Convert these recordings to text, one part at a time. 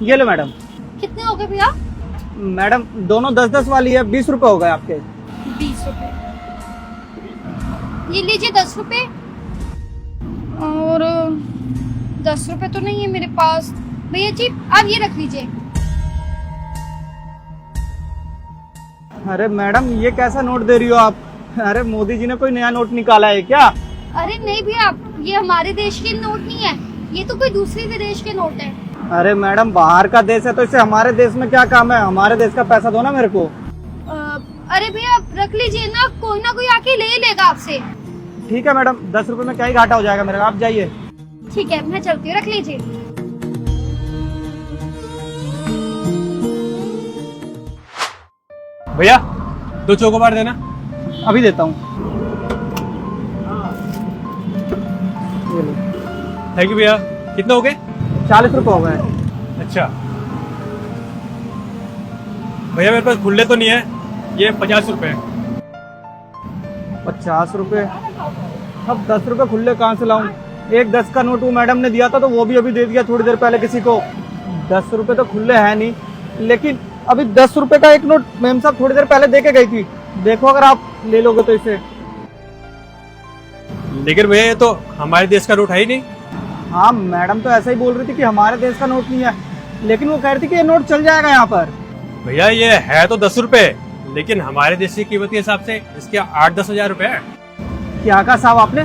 ये लो मैडम। कितने हो गए भैया? मैडम दोनों 10-10 वाली है, 20 रुपए हो गए आपके। 20 रुपए। ये लीजिए 10 रुपए। और 10 रुपए तो नहीं है मेरे पास। भैया जी आप ये रख लीजिए। अरे मैडम ये कैसा नोट दे रही हो आप? अरे मोदी जी ने कोई नया नोट निकाला है क्या? अरे नहीं भैया, ये हमारे देश के नोट नहीं है, ये तो कोई दूसरे विदेश के नोट है। अरे मैडम बाहर का देश है तो इससे हमारे देश में क्या काम है? हमारे देश का पैसा दो ना मेरे को। अरे भैया रख लीजिए ना कोई आके ले लेगा आपसे। ठीक है मैडम, 10 रुपए में क्या ही घाटा हो जाएगा मेरा, आप जाइए। ठीक है मैं चलती हूँ, रख लीजिए। भैया 2 चोकोबार देना। अभी देता हूँ। ये लो। थैंक यू भैया। कितने हो गए? 40 रुपए हो गए। अच्छा भैया मेरे पास खुले तो नहीं है, ये 50 रुपए। 50 रुपए? अब 10 रुपए खुले कहाँ से लाऊं? एक 10 का नोट वो मैडम ने दिया था तो वो भी अभी दे दिया थोड़ी देर पहले किसी को। 10 रुपए तो खुले है नहीं, लेकिन अभी 10 रुपए का एक नोट मैम साहब थोड़ी देर पहले दे के गई थी। देखो अगर आप ले लोगे तो इसे। लेकिन भैया ये तो हमारे देश का नोट है ही नहीं। हाँ मैडम तो ऐसा ही बोल रही थी कि हमारे देश का नोट नहीं है, लेकिन वो कह रही थी कि ये नोट चल जाएगा यहाँ पर। भैया ये है तो 10 रुपए, लेकिन हमारे देश की कीमत के हिसाब से इसके 8-10 हजार रुपए है। क्या कहा साहब आपने?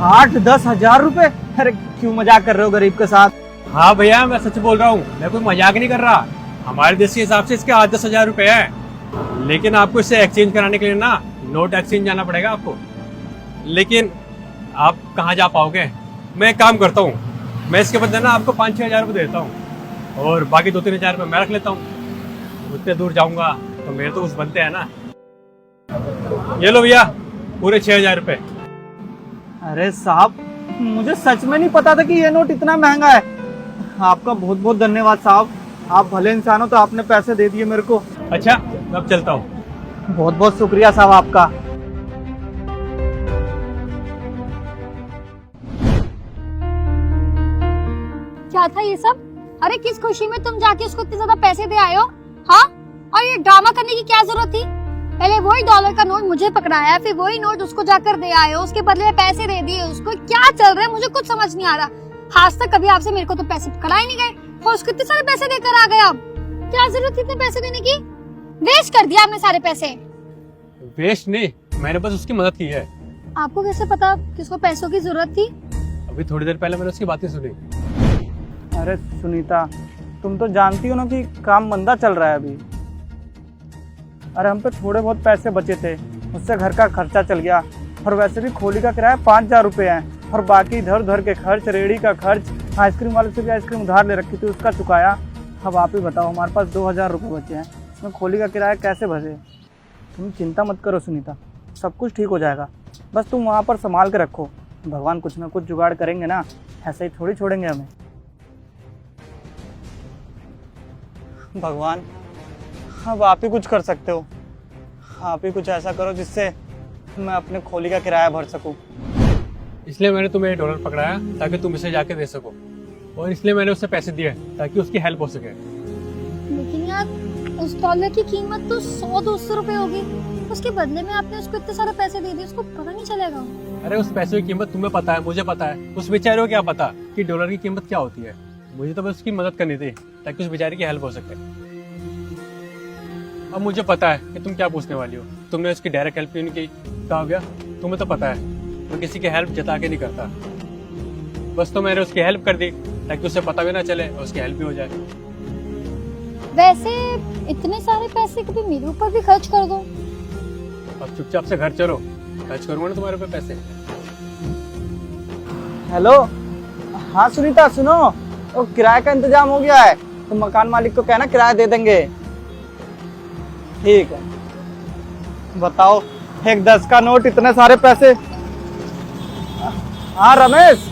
8-10 हजार रुपए? अरे क्यों मजाक कर रहे हो गरीब के साथ? हाँ भैया मैं सच बोल रहा हूँ, मैं कोई मजाक नहीं कर रहा। हमारे देश के हिसाब से इसके 8-10 हजार रुपए है, लेकिन आपको इसे एक्सचेंज कराने के लिए ना नोट एक्सचेंज जाना पड़ेगा आपको। लेकिन आप कहाँ जा पाओगे? मैं एक काम करता हूँ, मैं इसके बदले ना आपको 5-6 हजार रुपये देता हूँ और बाकी 2-3 हजार रुपये मैं रख लेता हूँ। उतने दूर जाऊंगा तो मेरे तो कुछ बनते हैं ना। ये लो भैया पूरे 6 हजार रुपये। अरे साहब मुझे सच में नहीं पता था कि ये नोट इतना महंगा है। आपका बहुत बहुत धन्यवाद साहब, आप भले इंसान हो तो आपने पैसे दे दिए मेरे को। अच्छा मैं अब चलता हूँ। बहुत बहुत शुक्रिया साहब आपका। क्या था ये सब? अरे किस खुशी में तुम जाके उसको इतने ज्यादा पैसे दे आए हो? हाँ, और ये ड्रामा करने की क्या जरूरत थी? पहले वही डॉलर का नोट मुझे पकड़ाया, फिर वही नोट उसको जाकर दे आए हो, उसके बदले पैसे दे दिए उसको। क्या चल रहा है मुझे कुछ समझ नहीं आ रहा। आज तक कभी आपसे मेरे को तो पैसे पकड़ा ही नहीं गए और उसको इतने सारे पैसे देकर आ गए। आप क्या जरूरत थी इतने पैसे देने की? वेस्ट कर दिया आपने सारे पैसे। वेस्ट नहीं, मैंने बस उसकी मदद की है। आपको कैसे पता कि उसको पैसों की जरूरत थी? अभी थोड़ी देर पहले मैंने उसकी बातें सुनी। अरे सुनीता तुम तो जानती हो ना कि काम मंदा चल रहा है अभी। अरे हम पे थोड़े बहुत पैसे बचे थे, उससे घर का खर्चा चल गया, और वैसे भी खोली का किराया 5,000 रुपये है, और बाकी इधर उधर के खर्च, रेडी का खर्च, आइसक्रीम वाले से भी आइसक्रीम उधार ले रखी थी उसका चुकाया। अब आप ही बताओ हमारे पास 2,000 रुपये बचे हैं, इसमें खोली का किराया कैसे भरे? तुम चिंता मत करो सुनीता, सब कुछ ठीक हो जाएगा। बस तुम वहाँ पर संभाल के रखो, भगवान कुछ ना कुछ जुगाड़ करेंगे ना, ऐसे ही थोड़ी छोड़ेंगे हमें। भगवान अब आप ही कुछ कर सकते हो, आप ही कुछ ऐसा करो जिससे मैं अपने खोली का किराया भर सकूं। इसलिए मैंने तुम्हें $1 पकड़ाया ताकि तुम इसे जाके दे सको, और इसलिए मैंने उसे पैसे दिए ताकि उसकी हेल्प हो सके। लेकिन यार उस डॉलर की कीमत तो 100-200 रुपए होगी, उसके बदले में आपने उसको इतने सारे पैसे दे दिए, उसको पता नहीं चलेगा। अरे उस पैसे की कीमत तुम्हें पता है, मुझे पता है, उस बेचारे को क्या पता कि डॉलर की कीमत क्या होती है। मुझे तो बस उसकी मदद करनी थी ताकि उस बेचारे की हेल्प हो सके। अब मुझे पता है कि तुम क्या पूछने वाली हो, तुमने उसकी डायरेक्ट हेल्प क्यों नहीं की? कहा गया तुम्हें तो पता है मैं किसी की हेल्प जता के नहीं करता। बस तो मैंने उसकी हेल्प कर दी ताकि उसे पता भी ना चले और उसकी हेल्प भी हो जाए। वैसे इतने सारे पैसे कभी मेरे ऊपर भी खर्च कर दो। अब चुपचाप से घर चलो, खर्च करूंगा ना तुम्हारे पे पैसे। हेलो, हाँ सुनीता सुनो, वो किराए का इंतजाम हो गया है, तो मकान मालिक को कहना किराया दे देंगे। ठीक है। बताओ एक 10 का नोट, इतने सारे पैसे। हाँ रमेश,